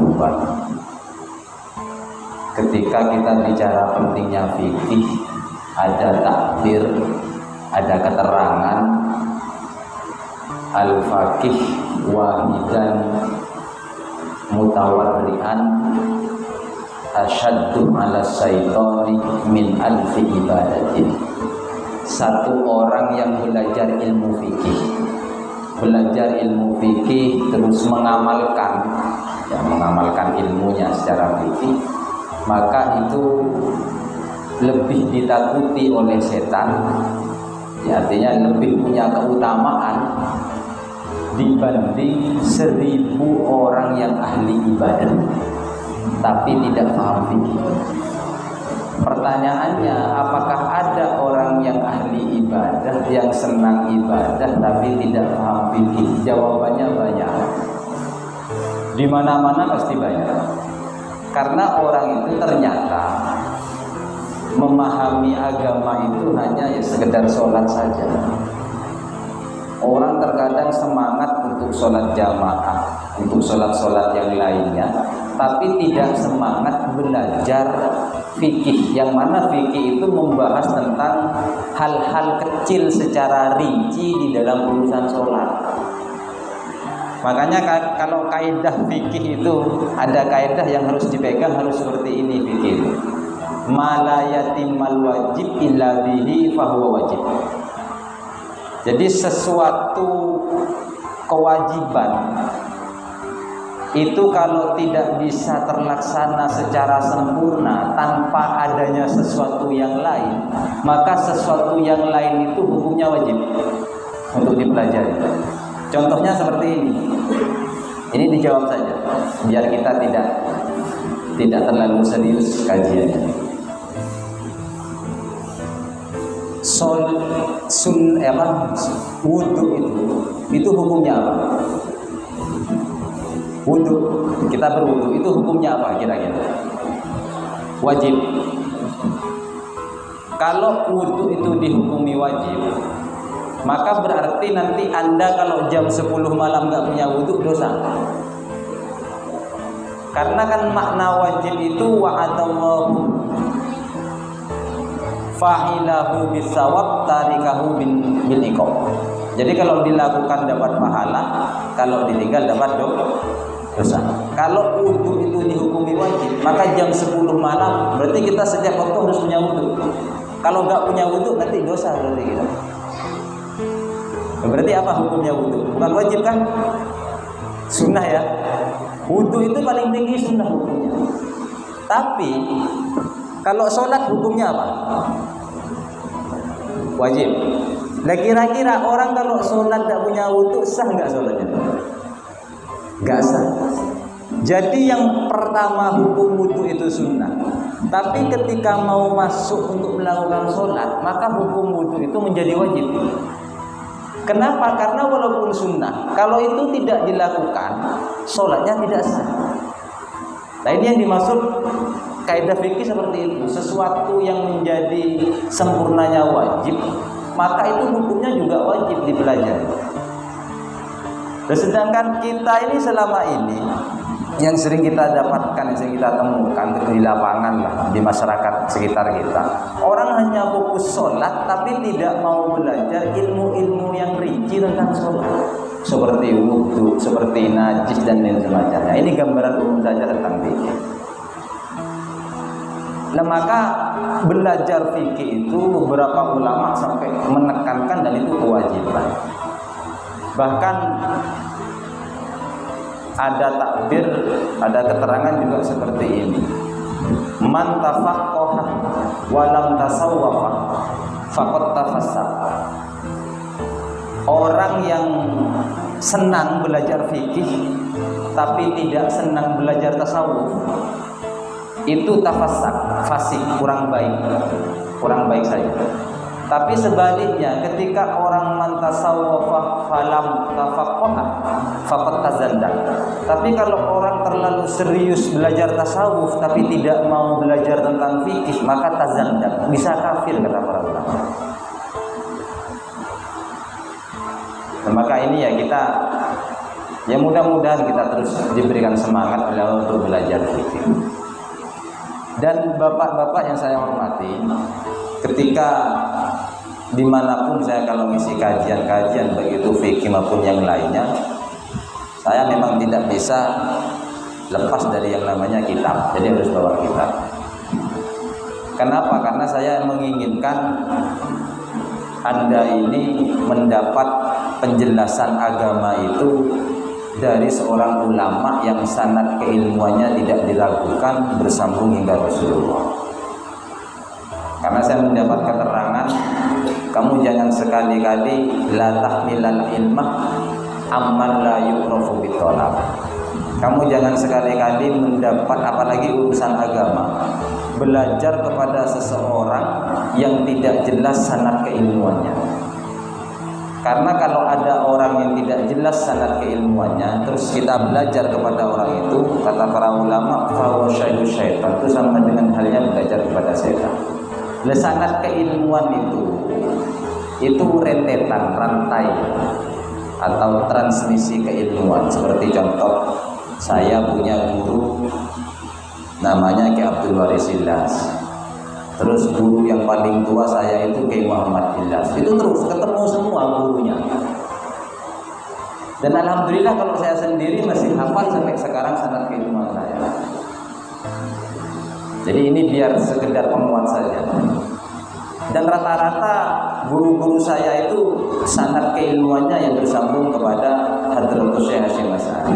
kehidupan. Ketika kita bicara pentingnya fikih, ada takbir, ada keterangan al-faqih wahidan mutawarri'an asyaddu ala syaitani min alfi ibadatin. Satu orang yang belajar ilmu fikih, terus mengamalkan ilmunya secara fikih, maka itu lebih ditakuti oleh setan, ya, artinya lebih punya keutamaan dibanding 1000 orang yang ahli ibadah tapi tidak paham fikih. Pertanyaannya, apakah ada orang yang ahli ibadah, yang senang ibadah tapi tidak paham fikih? Jawabannya banyak. Di mana-mana pasti banyak. Karena orang itu ternyata memahami agama itu hanya ya sekedar sholat saja. Orang terkadang semangat untuk sholat jamaah, untuk sholat-sholat yang lainnya, tapi tidak semangat belajar fikih, yang mana fikih itu membahas tentang hal-hal kecil secara rinci di dalam urusan sholat. Makanya kalau kaidah fikih itu ada kaidah yang harus dipegang, harus seperti ini fikih. Ma la yatimmal wajib illa bihi fahuwa wajib. Jadi sesuatu kewajiban itu kalau tidak bisa terlaksana secara sempurna tanpa adanya sesuatu yang lain, maka sesuatu yang lain itu hukumnya wajib untuk dipelajari. Contohnya seperti ini. Ini dijawab saja biar kita tidak terlalu serius kajiannya. Wudu itu hukumnya apa? Wudu, kita berwudu itu hukumnya apa kira-kira? Wajib. Kalau wudu itu dihukumi wajib, maka berarti nanti Anda kalau jam 10 malam nggak punya wudu dosa. Karena kan makna wajib itu wa'adallahu fa'ilahu bisawab tarikahu bil iqab. Jadi kalau dilakukan dapat pahala, kalau ditinggal dapat dosa. Kalau wudu itu dihukumi wajib, maka jam 10 malam berarti kita setiap waktu harus punya wudu. Kalau nggak punya wudu nanti dosa berarti kita. Berarti apa hukumnya wudu? Bukan wajib kan? Sunnah ya. Wudu itu paling tinggi sunnah hukumnya. Tapi kalau sholat hukumnya apa? Wajib. Nah kira-kira orang kalau sholat tidak punya wudu sah nggak sholatnya? Nggak sah. Jadi yang pertama hukum wudu itu sunnah. Tapi ketika mau masuk untuk melakukan sholat, maka hukum wudu itu menjadi wajib. Kenapa? Karena walaupun sunnah, kalau itu tidak dilakukan, sholatnya tidak sah. Nah ini yang dimaksud kaidah fikih seperti itu. Sesuatu yang menjadi sempurnanya wajib, maka itu hukumnya juga wajib dipelajari. Dan sedangkan kita ini selama ini yang sering kita dapatkan, yang sering kita temukan di lapangan lah, di masyarakat sekitar kita, orang hanya fokus sholat tapi tidak mau belajar ilmu-ilmu yang rinci tentang sholat, seperti wudu, seperti najis dan lain semacamnya. Ini gambaran umum saja tentang fikih. Nah maka belajar fikih itu beberapa ulama sampai menekankan dan itu kewajiban. Bahkan ada takbir, ada keterangan juga seperti ini. Man tafaqqaha wa lam tasawwafa faqad tafassaqa. Orang yang senang belajar fikih tapi tidak senang belajar tasawuf, itu tafassak, fasik, kurang baik saja. Tapi sebaliknya, ketika orang mantasawwafa falam tafaqqaha faqad tazandaq. Tapi kalau orang terlalu serius belajar tasawuf tapi tidak mau belajar tentang fikih, maka tazandaq, bisa kafir kata para ulama. Nah, maka ini ya kita Ya mudah-mudahan kita terus diberikan semangat oleh Allah untuk belajar fikih. Dan bapak-bapak yang saya hormati, ketika dimanapun saya kalau ngisi kajian-kajian begitu fikih maupun yang lainnya, saya memang tidak bisa lepas dari yang namanya kitab. Jadi harus bawa kitab. Kenapa? Karena saya menginginkan Anda ini mendapat penjelasan agama itu dari seorang ulama yang sanad keilmuannya tidak diragukan, bersambung hingga Rasulullah. Karena saya mendapat keterangan, kamu jangan sekali-kali la tahmilal ilmah amman la yu'rafu bitolab. Kamu jangan sekali-kali mendapat, apalagi urusan agama, belajar kepada seseorang yang tidak jelas sanad keilmuannya. Karena kalau ada orang yang tidak jelas sanad keilmuannya, terus kita belajar kepada orang itu, kata para ulama, fahuwa syai'u syaitan, itu sama dengan halnya belajar kepada setan. Sanad keilmuan itu rentetan, rantai atau transmisi keilmuan. Seperti contoh, saya punya guru namanya Ki Abdul Waris Ilyas. Terus guru yang paling tua saya itu Ki Muhammad Ilyas. Itu terus ketemu semua gurunya. Dan alhamdulillah kalau saya sendiri masih hafal sampai sekarang sanad keilmuan saya. Jadi ini biar sekedar penguat saja. Dan rata-rata guru-guru saya itu sanad keilmuannya yang bersambung kepada Hadratus Syekh Hasyim Asy'ari.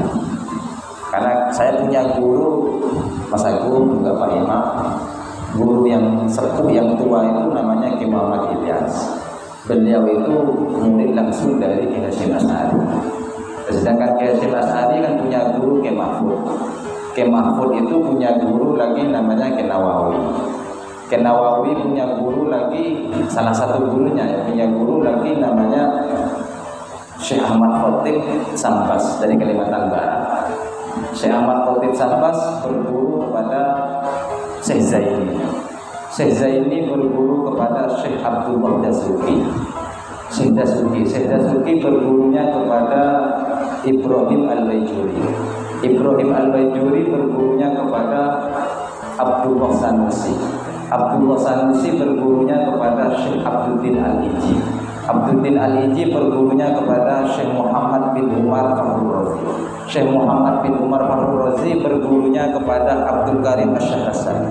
Karena saya punya guru Mas Agung juga Pak Imam, guru yang sepuh yang tua itu namanya Ki Muhammad Ilyas. Beliau itu murid langsung dari Ki Hasyim Asy'ari. Sedangkan Ki Hasyim Asy'ari kan punya guru Ki Mahfud. Ki Mahfud itu punya guru lagi namanya Ki Nawawi. Ki Nawawi punya guru lagi, salah satu gurunya ya, punya guru lagi namanya Syekh Ahmad Khotib Sambas dari Kalimantan Barat. Syekh Ahmad Khotib Sambas berguru kepada Syekh Zaini. Syekh Zaini berguru kepada Syekh Abdullah Dasuki. Syekh Dasuki bergurunya kepada Ibrahim Al-Baijuri. Ibrahim Al-Baijuri bergurunya kepada Abdullah Sanusi. Abdullah Sanusi bergurunya kepada Syekh Abduddin Al-Iji. Abduddin Al-Iji bergurunya kepada Syekh Muhammad bin Umar Fakhrur Razi. Syekh Muhammad bin Umar Fakhrur Razi bergurunya kepada Abdul Karim Asy-Syahrastani.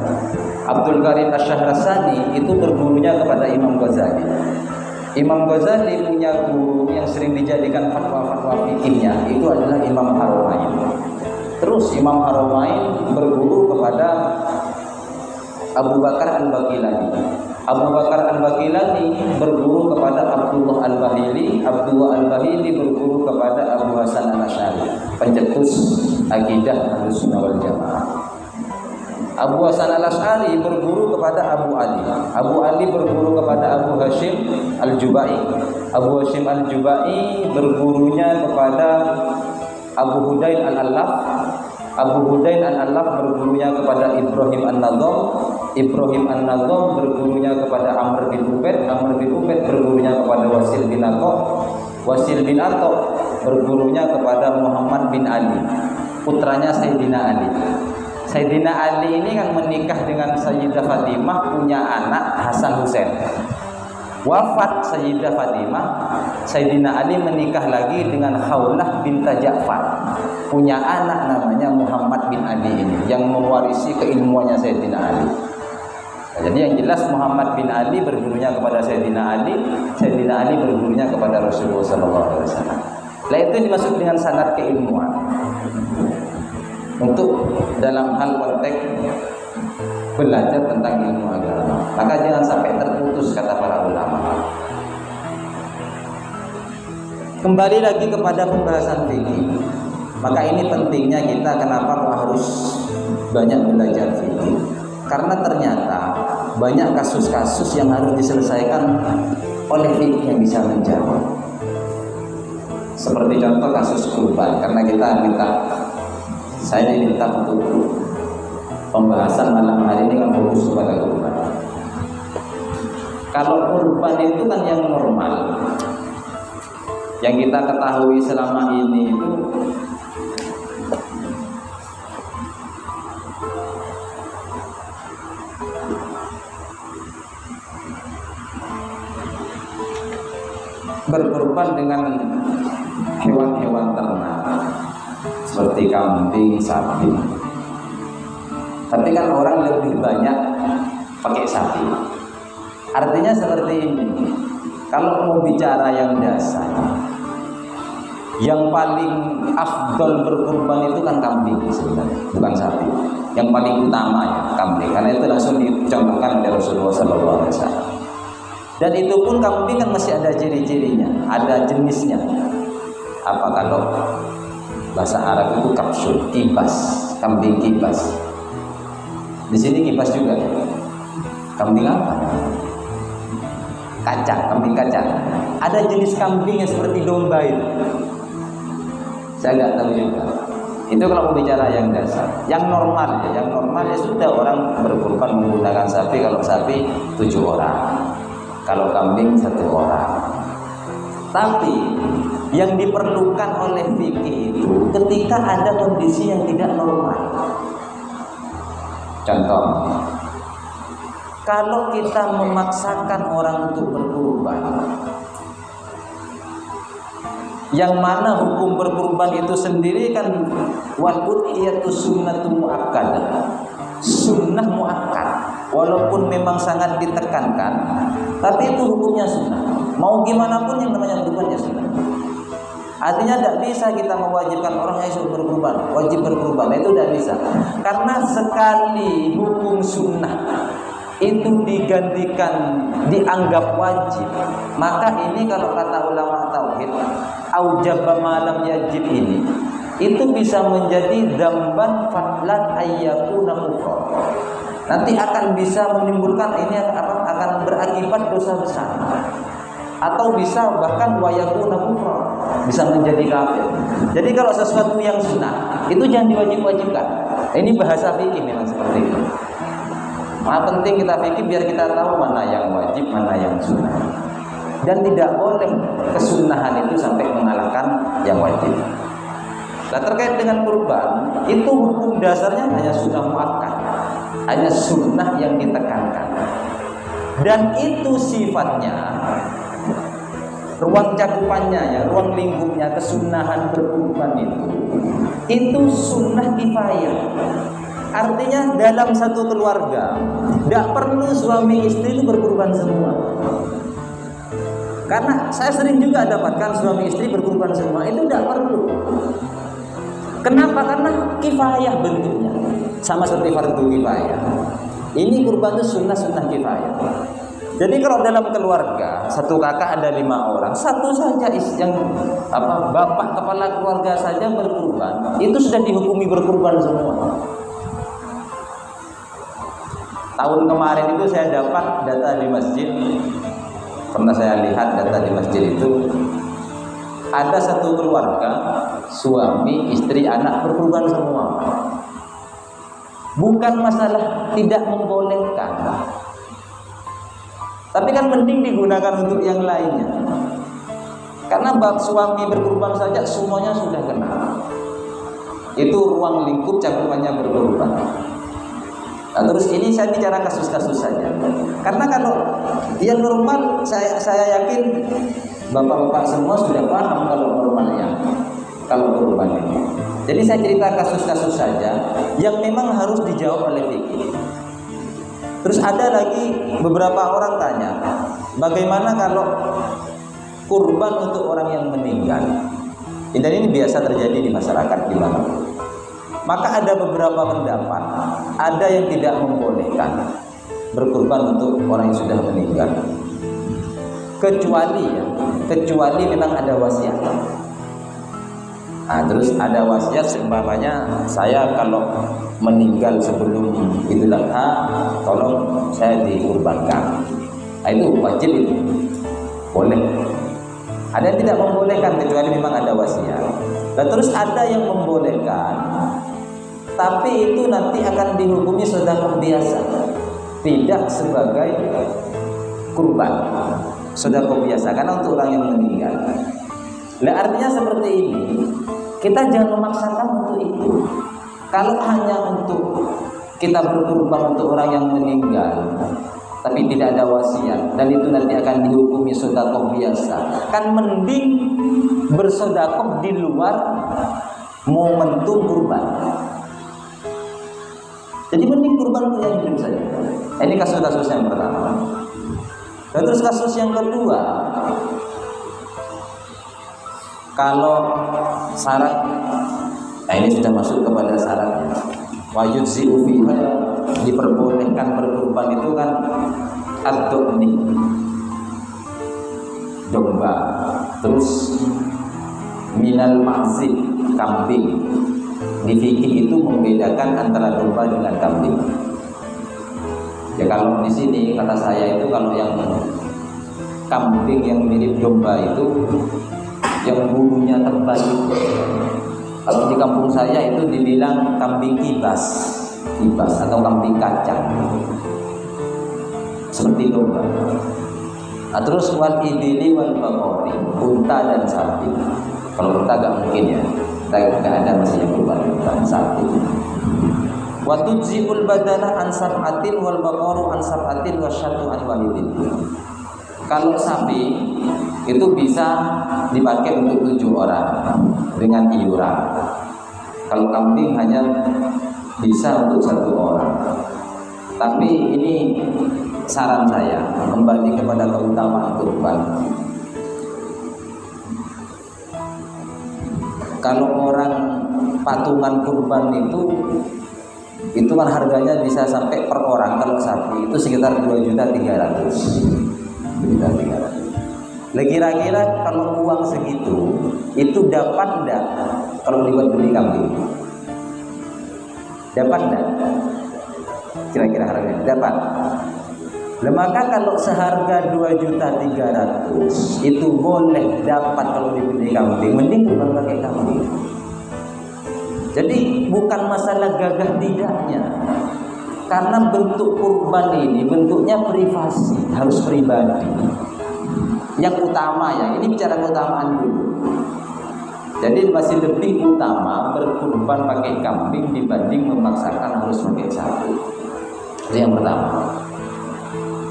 Abdul Karim Asy-Syahrastani itu bergurunya kepada Imam Ghazali. Imam Ghazali punya guru yang sering dijadikan fatwa-fatwa fikihnya itu adalah Imam Haramain. Terus Imam Haramain berguru kepada Abu Bakar Al-Baqilani. Abu Bakar Al-Baqilani berguru kepada Abdullah Al-Bahili. Abdullah Al-Bahili berguru kepada Abu Hasan Al-Asy'ari, pencetus akidah Ahlussunnah wal Jamaah. Abu Hasan Al-Asy'ari berguru kepada Abu Ali. Abu Ali berguru kepada Abu Hashim Al-Jubai. Abu Hashim Al-Jubai bergurunya kepada Abu Hudain Al-Allaf. Abu Hudain Al-Allaf bergurunya kepada Ibrahim An-Nadham. Ibrahim An-Nadham bergurunya kepada Amr bin Ubaid. Amr bin Ubaid bergurunya kepada Wasil bin Atha. Wasil bin Atha bergurunya kepada Muhammad bin Ali, putranya Sayyidina Ali. Sayyidina Ali ini kan menikah dengan Sayyidah Fatimah, punya anak Hasan Husain. Wafat Sayyidah Fatimah, Sayyidina Ali menikah lagi dengan Khawlah binta Ja'far, punya anak namanya Muhammad bin Ali ini yang mewarisi keilmuannya Sayyidina Ali. Nah, jadi yang jelas Muhammad bin Ali bergurunya kepada Sayyidina Ali, Sayyidina Ali bergurunya kepada Rasulullah SAW. Nah itu dimaksud dengan sanad keilmuan. Untuk dalam hal konteks belajar tentang ilmu agama, maka jangan sampai terputus kata para ulama. Kembali lagi kepada pembahasan fikih, maka ini pentingnya kita kenapa kok harus banyak belajar fikih, karena ternyata banyak kasus-kasus yang harus diselesaikan oleh fikih yang bisa menjawab. Seperti contoh kasus kurban, karena saya diminta untuk pembahasan malam hari ini kan fokus kepada kurban. Kalau kurban itu kan yang normal, yang kita ketahui selama ini itu berkorban dengan hewan-hewan ternak seperti kambing, sapi. Tapi kan orang lebih banyak pakai sapi. Artinya seperti ini. Kalau mau bicara yang dasar, yang paling afdol berkorban itu kan kambing sebenarnya, bukan sapi. Yang paling utama ya kambing, karena itu langsung dicontohkan oleh Rasulullah SAW. Dan itu pun kambing kan masih ada ciri-cirinya, ada jenisnya. Apa kalau bahasa Arab itu kapsul, kibas, kambing kibas. Di sini kibas juga. Kambing apa? Kacang, kambing kacang. Ada jenis kambing yang seperti domba itu. Saya nggak tahu juga. Itu kalau bicara yang dasar, yang normal ya, sudah orang berkorban menggunakan sapi. Kalau sapi 7 orang, kalau kambing 1 orang. Tapi yang diperlukan oleh fikih itu ketika ada kondisi yang tidak normal. Contoh, kalau kita memaksakan orang untuk berkorban, yang mana hukum berkorban itu sendiri kan wal udhiyatu sunnatun muakkadah, sunnah muakkad, walaupun memang sangat ditekankan, tapi itu hukumnya sunnah. Mau gimana pun yang namanya berkorban ya sunnah. Artinya tidak bisa kita mewajibkan orang yang berkorban, wajib berkorban, itu tidak bisa. Karena sekali hukum sunnah itu digantikan dianggap wajib, maka ini kalau kata ulama tauhid aujaba malam yajib ini itu bisa menjadi dzamban fadlan ayyakuna kufra. Nanti akan bisa menimbulkan ini akan berakibat dosa besar. Atau bisa bahkan wayakuna kufra, bisa menjadi kafir. Jadi kalau sesuatu yang sunnah itu jangan diwajib-wajibkan. Ini bahasa fikih memang seperti itu. Penting kita fikih biar kita tahu mana yang wajib, mana yang sunnah. Dan tidak boleh kesunahan itu sampai mengalahkan yang wajib. Nah, terkait dengan kurban, itu hukum dasarnya hanya sunnah muakkad, hanya sunnah yang ditekankan. Dan itu sifatnya, ruang cakupannya ya, ruang lingkupnya kesunahan berkurban itu sunnah kifayah. Artinya dalam satu keluarga tidak perlu suami istri itu berkurban semua. Karena saya sering juga dapatkan suami istri berkurban semua, itu tidak perlu. Kenapa? Karena kifayah bentuknya, sama seperti fardu kifayah. Ini kurban itu sunnah kifayah. Jadi kalau dalam keluarga satu kakak ada 5 orang, satu saja yang bapak kepala keluarga saja berkurban, itu sudah dihukumi berkurban semua. Tahun kemarin itu saya dapat data di masjid, pernah saya lihat data di masjid itu ada satu keluarga, suami, istri, anak berkurban semua. Bukan masalah tidak membolehkan, tapi kan mending digunakan untuk yang lainnya. Karena bab suami berkurban saja semuanya sudah kena. Itu ruang lingkup cakupannya berkurban. Nah, terus ini saya bicara kasus-kasus saja. Karena kalau yang normal saya yakin bapak-bapak semua sudah paham kalau normalnya, kalau kurban ini. Jadi saya cerita kasus-kasus saja yang memang harus dijawab oleh fikih. Terus ada lagi beberapa orang tanya, bagaimana kalau kurban untuk orang yang meninggal? Dan ini biasa terjadi di masyarakat di mana. Maka ada beberapa pendapat, ada yang tidak membolehkan berkurban untuk orang yang sudah meninggal, kecuali memang ada wasiat. Nah, terus ada wasiat seumpamanya saya kalau meninggal sebelum Idul Adha, tolong saya dikurbankan. Nah, itu wajib, itu boleh. Ada yang tidak membolehkan kecuali memang ada wasiat. Dan terus ada yang membolehkan, tapi itu nanti akan dihukumi sedekah biasa, tidak sebagai kurban, sedekah biasa karena untuk orang yang meninggal. Nah, artinya seperti ini, kita jangan memaksakan untuk itu. Kalau hanya untuk kita berkurban untuk orang yang meninggal, tapi tidak ada wasiat, dan itu nanti akan dihukumi sedekah biasa. Kan mending bersedekah di luar momentum kurban. Jadi mending kurban itu yang hidup saja. Ini kasus-kasus yang pertama. Dan terus kasus yang kedua, kalau syarat, nah ini sudah masuk kepada syaratnya. Wajud fiha, diperbolehkan berkurban itu kan ad-du'ni, domba, terus minal ma'zib, kambing. Di fikih itu membedakan antara domba dengan kambing. Ya kalau di sini kata saya itu kalau yang kambing yang mirip domba itu yang bulunya tebal. Kalau di kampung saya itu dibilang kambing kibas atau kambing kacang, seperti domba. Nah, terus wal idili wal baqari, unta dan sapi. Kalau unta gak mungkin ya, kita gak ada masih yang kurban unta dan sapi. Wa tujzi'ul badana an sab'atin wal baqaru an sab'atin wasyatu an walidin. Kalau sapi itu bisa dipakai untuk 7 orang dengan iuran. Kalau kambing hanya bisa untuk 1 orang. Tapi ini saran saya, kembali kepada keutamaan kurban. Kalau orang patungan kurban itu kan harganya bisa sampai per orang. Kalau sapi itu sekitar 2.300.000. Nah, kira-kira kalau uang segitu itu dapat enggak kalau dibuat beli kambing? Dapat enggak? Kira-kira harganya dapat. Nah, maka kalau seharga 2.300.000 itu boleh dapat kalau dibeli kambing, mending bukan pakai kambing. Jadi bukan masalah gagah tidaknya, karena bentuk kurban ini bentuknya privasi, harus pribadi. Yang utama ya, ini bicara keutamaan dulu. Jadi masih lebih utama berkurban pakai kambing dibanding memaksakan harus pakai sapi. Itu yang pertama.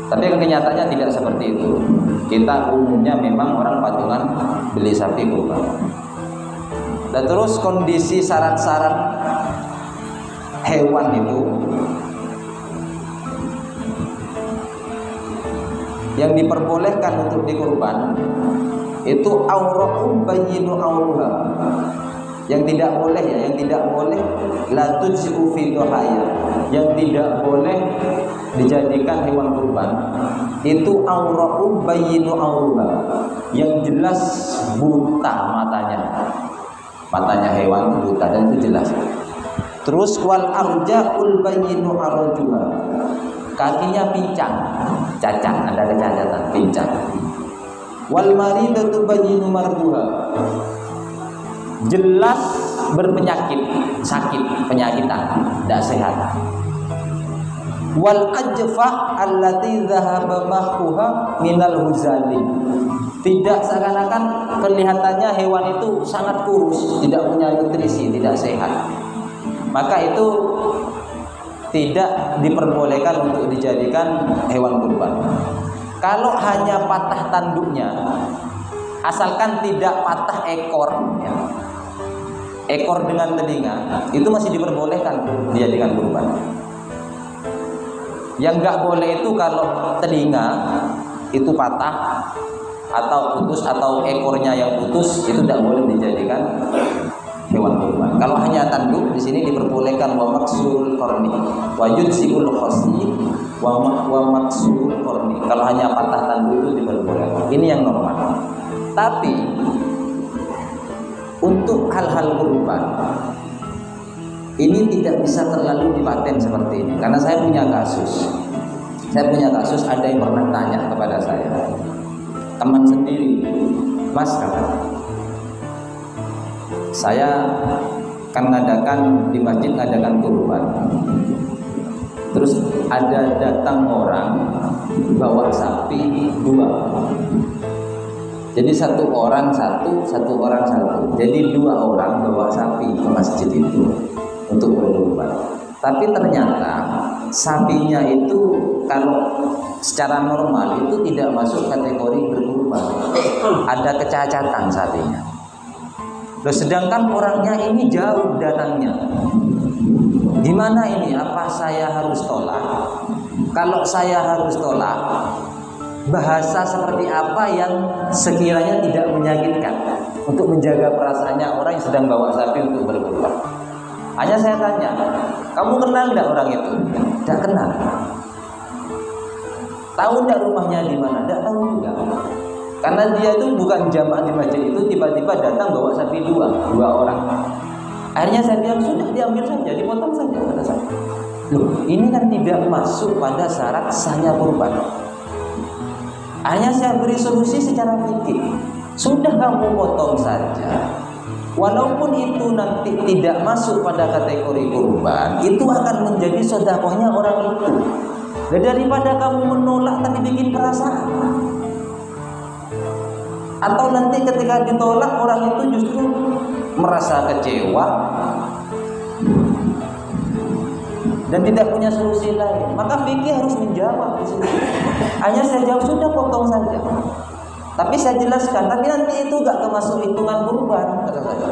Tapi kenyataannya tidak seperti itu. Kita umumnya memang orang patungan beli sapi kurban. Dan terus kondisi syarat-syarat hewan itu yang diperbolehkan untuk dikurban itu aura'u bayyinu auruha. Yang tidak boleh ya, yang tidak boleh la tujzi'u fi dhahaya, yang tidak boleh dijadikan hewan kurban itu aura'u bayyinu auruha, yang jelas buta matanya hewan itu buta dan itu jelas. Terus wal arja'ul bayyinu arjuha, kakinya pincang, cacat, ada cacatan, pincang. Wal maridatu bayyinu marduha, jelas berpenyakit, sakit, penyakitan, tidak sehat. Wal ajfa allati dhahaba mahuha minal huzali, tidak seakan-akan kelihatannya hewan itu sangat kurus, tidak punya nutrisi, tidak sehat. Maka itu tidak diperbolehkan untuk dijadikan hewan kurban. Kalau hanya patah tanduknya, asalkan tidak patah ekor ya, ekor dengan telinga, itu masih diperbolehkan dijadikan kurban. Yang nggak boleh itu kalau telinga itu patah atau putus atau ekornya yang putus, itu tidak boleh dijadikan hewan kurban. Kalau hanya tanduk, di sini diperbolehkan wa maksul korni, wa yudsiul khosni, wa maksul korni. Kalau hanya patah tanduk itu diperbolehkan. Ini yang normal. Tapi untuk hal-hal kurban ini tidak bisa terlalu dipaten seperti ini, karena saya punya kasus. Ada yang pernah tanya kepada saya, teman sendiri, Mas, saya kan ngadakan di masjid, ngadakan kurban. Terus ada datang orang bawa sapi 2. Jadi 1 orang 1, 1 orang 1. Jadi 2 orang bawa sapi ke masjid itu untuk berkurban. Tapi ternyata sapinya itu kalau secara normal itu tidak masuk kategori berkurban, ada kecacatan sapinya. Loh, sedangkan orangnya ini jauh datangnya. Gimana ini? Apa saya harus tolak? Kalau saya harus tolak, bahasa seperti apa yang sekiranya tidak menyakitkan untuk menjaga perasaannya orang yang sedang bawa sapi untuk berkurban? Hanya saya tanya, kamu kenal tidak orang itu? Tidak kenal. Tahu tidak rumahnya di mana? Tidak tahu juga. Karena dia itu bukan jamaah di masjid itu, tiba-tiba datang bawa sapi dua orang. Akhirnya saya bilang, sudah diambil saja, dipotong saja, kata saya. Loh, ini kan tidak masuk pada syarat sahnya kurban. Akhirnya saya beri solusi secara fikih. Sudah kamu potong saja. Walaupun itu nanti tidak masuk pada kategori kurban, itu akan menjadi sedekahnya orang itu. Dan daripada kamu menolak tapi bikin perasaan, atau nanti ketika ditolak orang itu justru merasa kecewa dan tidak punya solusi lain, maka fikih harus menjawab di sini. Hanya saya jawab, sudah potong saja. Tapi saya jelaskan, tapi nanti itu gak termasuk hitungan kurban, kata saya.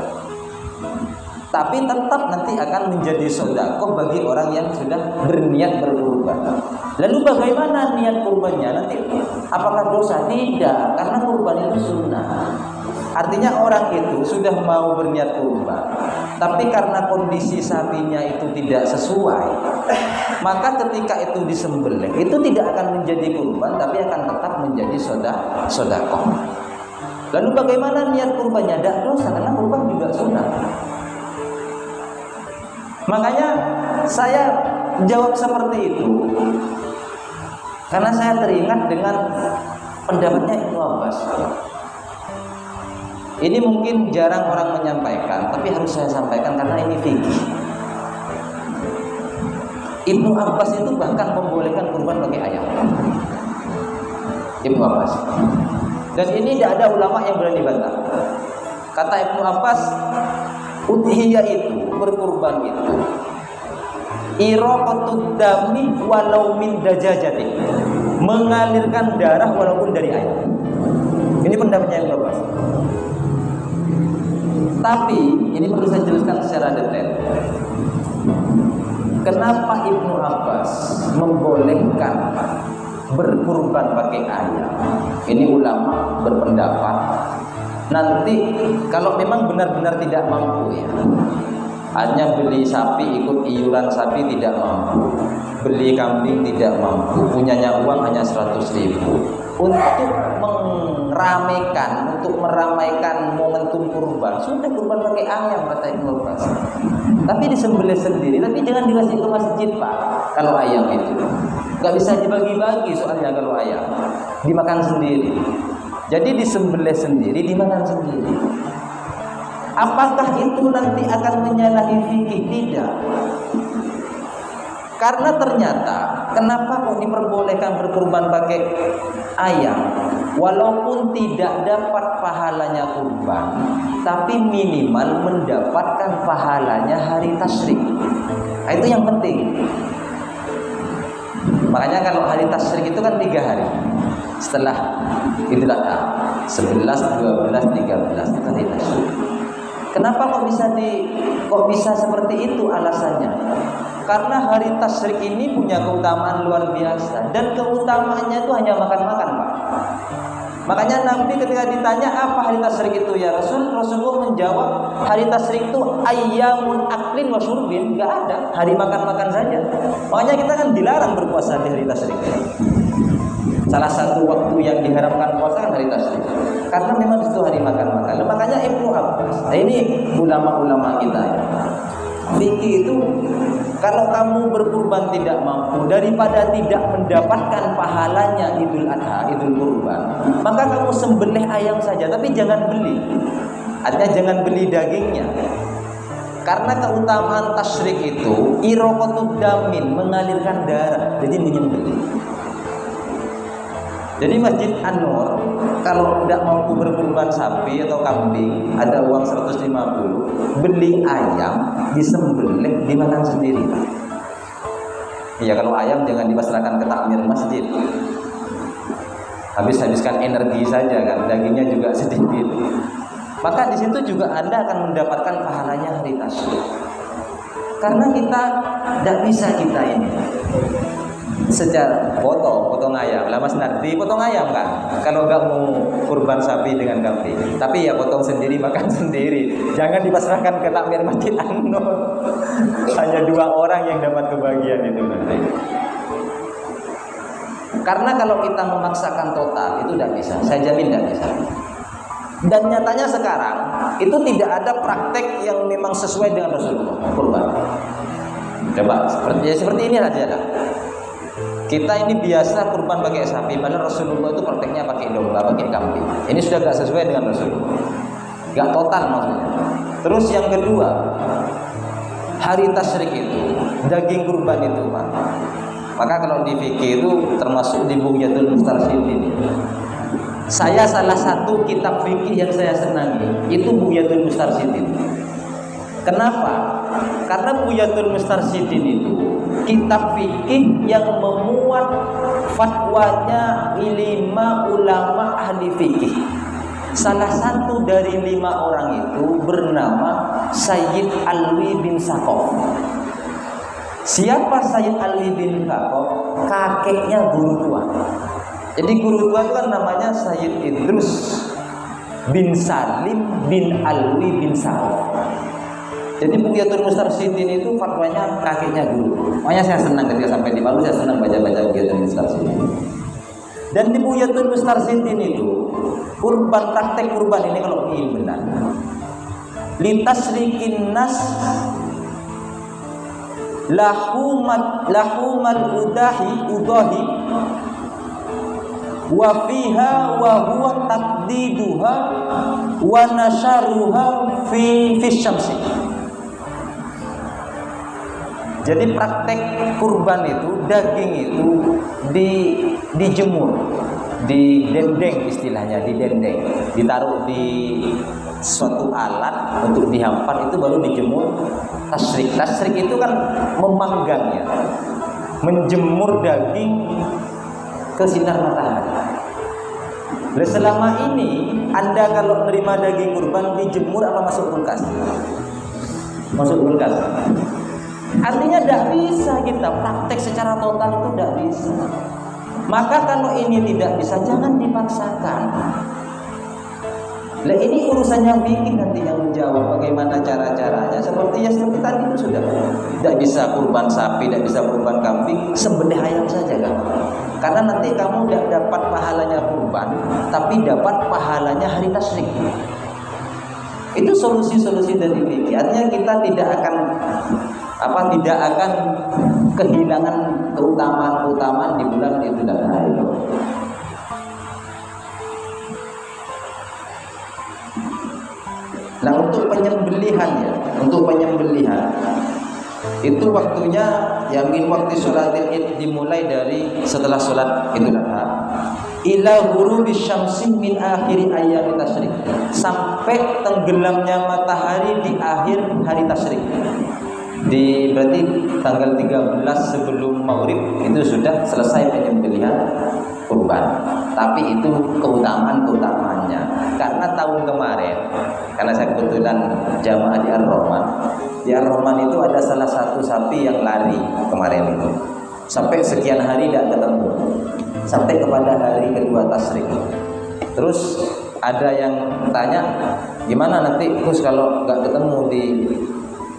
Tapi tetap nanti akan menjadi sedekah bagi orang yang sudah berniat berkurban. Lalu bagaimana niat kurbannya nanti? Apakah dosa? Tidak, karena kurban itu sunnah. Artinya orang itu sudah mau berniat kurban, tapi karena kondisi sapinya itu tidak sesuai, maka ketika itu disembelih, itu tidak akan menjadi kurban, tapi akan tetap menjadi sedekah. Lalu bagaimana niat kurbannya? Tidak dosa, karena kurban juga sunnah. Makanya saya jawab seperti itu, karena saya teringat dengan pendapatnya Ibnu Abbas. Ini mungkin jarang orang menyampaikan, tapi harus saya sampaikan karena ini fikih. Ibnu Abbas itu bahkan membolehkan kurban pakai ayam. Ibnu Abbas. Dan ini tidak ada ulama yang berani bantah. Kata Ibnu Abbas, udhiyah itu, berkurban itu, iraqatud dami walau min dajajati, mengalirkan darah walaupun dari ayam. Ini pendapatnya Ibnu Abbas. Tapi ini perlu saya jelaskan secara detail. Kenapa Ibnu Abbas membolehkan berkurban pakai ayam? Ini ulama berpendapat, nanti kalau memang benar-benar tidak mampu ya, hanya beli sapi ikut iuran sapi tidak mampu, beli kambing tidak mampu, punyanya uang hanya 100.000, untuk meramaikan momentum kurban, sudah kurban pakai ayam, kata Ibnu Abbas. Tapi disembelih sendiri, tapi jangan dikasih ke masjid, Pak. Kalau ayam itu nggak bisa dibagi-bagi, soalnya kalau ayam dimakan sendiri. Jadi disembelih sendiri, dimakan sendiri. Apakah itu nanti akan menyalahi fikih? Tidak. Karena ternyata kenapa kok diperbolehkan berkurban pakai ayam? Walaupun tidak dapat pahalanya kurban, tapi minimal mendapatkan pahalanya hari tasyrik. Nah, itu yang penting. Makanya kalau hari tasyrik itu kan 3 hari setelah Idul Adha, 11, 12, 13 itu hari tasyrik. Kenapa kok bisa seperti itu? Alasannya karena hari tasyrik ini punya keutamaan luar biasa, dan keutamaannya itu hanya makan-makan, Pak. Makanya Nabi ketika ditanya apa hari tasyrik itu ya Rasulullah menjawab, hari tasyrik itu ayyamun aklin wa syurbin, enggak ada, hari makan-makan saja. Makanya kita kan dilarang berpuasa di hari tasyrik. Salah satu waktu yang diharamkan puasa kan hari tasyrik, karena memang itu hari makan-makan. Makanya Ibnu Abbas, nah ini ulama-ulama kita ya, fikih itu, kalau kamu berkurban tidak mampu, daripada tidak mendapatkan pahalanya Idul Adha, Idul Kurban, maka kamu sembelih ayam saja, tapi jangan beli. Artinya jangan beli dagingnya. Karena keutamaan tasyrik itu iraqatud damin, mengalirkan darah, jadi menyembelih. Jadi Masjid An-Nur kalau tidak mampu berkurban sapi atau kambing, ada uang 150, beli ayam, disembelih, dimakan sendiri. Ya kalau ayam jangan dipasrahkan ke takmir masjid. Habiskan energi saja kan, dagingnya juga sedikit. Maka di situ juga Anda akan mendapatkan pahalanya hari tasyrik. Karena kita tidak bisa kita ini secara potong ayam. Lah Mas Nardi potong ayam kan? Kalau nggak mau kurban sapi dengan kambing. Tapi ya potong sendiri, makan sendiri. Jangan dipasrahkan ke takmir masjid An-Nur. Hanya 2 orang yang dapat kebahagiaan itu nanti. Karena kalau kita memaksakan total itu tidak bisa. Saya jamin tidak bisa. Dan nyatanya sekarang itu tidak ada praktek yang memang sesuai dengan Rasulullah kurban. Coba seperti ini aja lah. Kita ini biasa kurban pakai sapi, padahal Rasulullah itu prakteknya pakai domba, pakai kambing. Ini sudah gak sesuai dengan Rasulullah, gak total maksudnya. Terus yang kedua, hari tasyrik itu daging kurban itu Pak. Maka kalau di fikih itu termasuk di Bughyatul Mustarsyidin. Saya salah satu kitab fikih yang saya senangi itu Bughyatul Mustarsyidin. Kenapa? Karena Bughyatul Mustarsyidin itu kitab fikih yang memuat fatwanya 5 ulama ahli fikih. Salah satu dari 5 orang itu bernama Sayyid Alwi bin Saqaf. Siapa Sayyid Alwi bin Saqaf? Kakeknya guru tua. Jadi guru tua itu kan namanya Sayyid Idrus bin Salim bin Alwi bin Saqaf. Jadi Bughyatul Mustarsyidin itu fatwanya kakeknya guru. Makanya saya senang ketika sampai di Palu, saya senang baca-baca Bughyatul Mustarsyidin. Dan di Bughyatul Mustarsyidin itu praktek kurban ini kalau ingin benar, litasrikin nas lahumal udahi wa fiha wa huwa taqdiduha wa nasharuha fi syamsi. Jadi praktek kurban itu daging itu dijemur, di dendeng istilahnya, di dendeng, ditaruh di suatu alat untuk dihampar, itu baru dijemur tasyrik. Tasyrik itu kan memanggang ya, menjemur daging ke sinar matahari. Nah, selama ini Anda kalau menerima daging kurban dijemur apa masuk kulkas? Masuk kulkas. Artinya tidak bisa kita praktek secara total, itu tidak bisa. Maka kalau ini tidak bisa, jangan dipaksakan. Nah ini urusannya fikih nanti yang menjawab bagaimana cara-caranya. Seperti tadi itu sudah tidak bisa kurban sapi, tidak bisa kurban kambing, sembelih ayam saja kan. Karena nanti kamu tidak dapat pahalanya kurban, tapi dapat pahalanya hari tasyrik. Itu solusi-solusi dari fikih. Artinya kita tidak akan kehilangan keutamaan di bulan itu dan hari. Nah untuk penyembelihan itu waktunya ya min waktu sholat id dimulai dari setelah sholat Idul Adha ila ghurubi syamsi min akhiri ayyami tasyrik, sampai tenggelamnya matahari di akhir hari tasyrik. Berarti tanggal 13 sebelum maghrib itu sudah selesai penyembelihan kurban. Tapi itu keutamaannya. Karena tahun kemarin, karena saya kebetulan jamaah di Ar-Rahman. Di Ar-Rahman itu ada salah satu sapi yang lari kemarin itu. Sampai sekian hari tidak ketemu. Sampai kepada hari kedua tasyrik. Terus ada yang tanya, gimana nanti Gus kalau nggak ketemu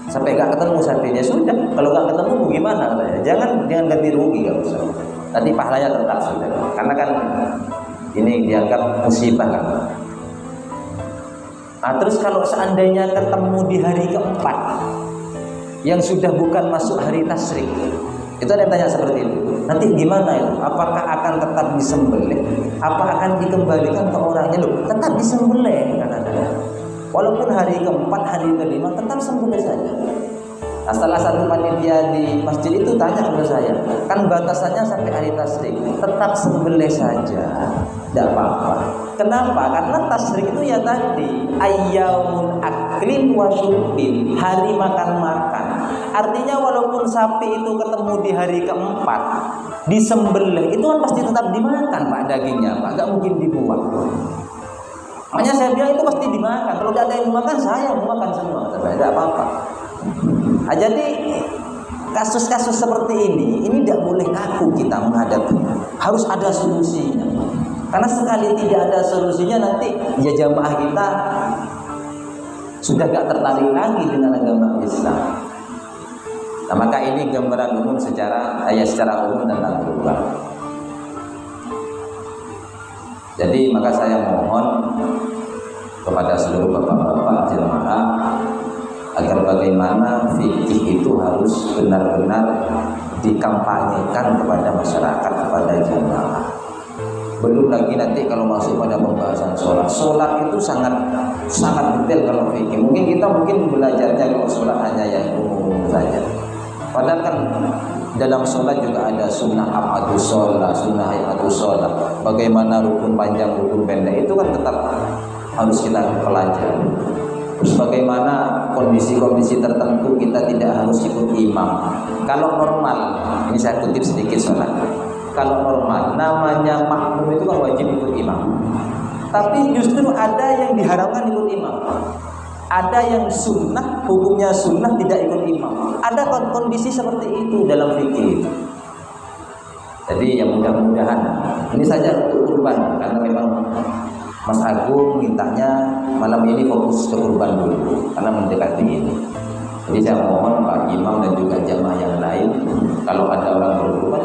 sampai nggak ketemu sapinya? Sudah, kalau nggak ketemu gimana? Jangan ganti rugi, nggak usah. Nanti pahalanya tetap sudah. Karena kan ini dianggap musibah kan. Nah, terus kalau seandainya ketemu di hari keempat yang sudah bukan masuk hari tasyrik, itu ada yang tanya seperti itu. Nanti gimana itu? Apakah akan tetap disembelih? Apa akan dikembalikan ke orangnya? Loh, tetap disembelih kan ada. Walaupun hari keempat, hari kelima tetap sembelih saja. Nah, salah satu panitia di masjid itu tanya kepada saya, kan batasannya sampai hari tasyrik, tetap sembelih saja, tidak apa-apa. Kenapa? Karena tasyrik itu ya tadi ayyamun aklin wa syurbin, hari makan-makan. Artinya walaupun sapi itu ketemu di hari keempat, disembelih, itu kan pasti tetap dimakan Pak dagingnya Pak, gak mungkin dibuang. Makanya saya bilang itu pasti dimakan. Kalau tidak ada yang dimakan, saya mau makan semua, tidak apa-apa. Nah, jadi kasus-kasus seperti ini tidak boleh kaku kita menghadapi. Harus ada solusinya. Karena sekali tidak ada solusinya nanti ya jamaah kita sudah gak tertarik lagi dengan agama Islam. Nah, maka ini gambaran umum secara umum tentang kurban. Jadi maka saya mohon kepada seluruh bapak-bapak jemaah agar bagaimana fikih itu harus benar-benar dikampanyekan kepada masyarakat, kepada jemaah. Belum lagi nanti kalau masuk pada pembahasan sholat itu sangat detail kalau fikih. Mungkin kita belajarnya kalau sholat hanya yang umum saja. Padahal kan dalam sholat juga ada sunnah abadus sholat, sunnah hayatus sholat. Bagaimana rukun panjang, rukun pendek itu kan tetap harus kita pelajari. Terus bagaimana kondisi-kondisi tertentu kita tidak harus ikut imam. Kalau normal, ini saya kutip sedikit sholat. Kalau normal, namanya makmum itu kan wajib ikut imam. Tapi justru ada yang diharamkan ikut imam. Ada yang sunnah, hukumnya sunnah tidak ikut imam. Ada kondisi seperti itu dalam fikih. Jadi ya mudah-mudahan ini saja untuk kurban, karena memang Mas Agung mintanya malam ini fokus ke kurban dulu karena mendekati ini. Jadi saya mohon Pak Imam dan juga jamaah yang lain kalau ada orang berkurban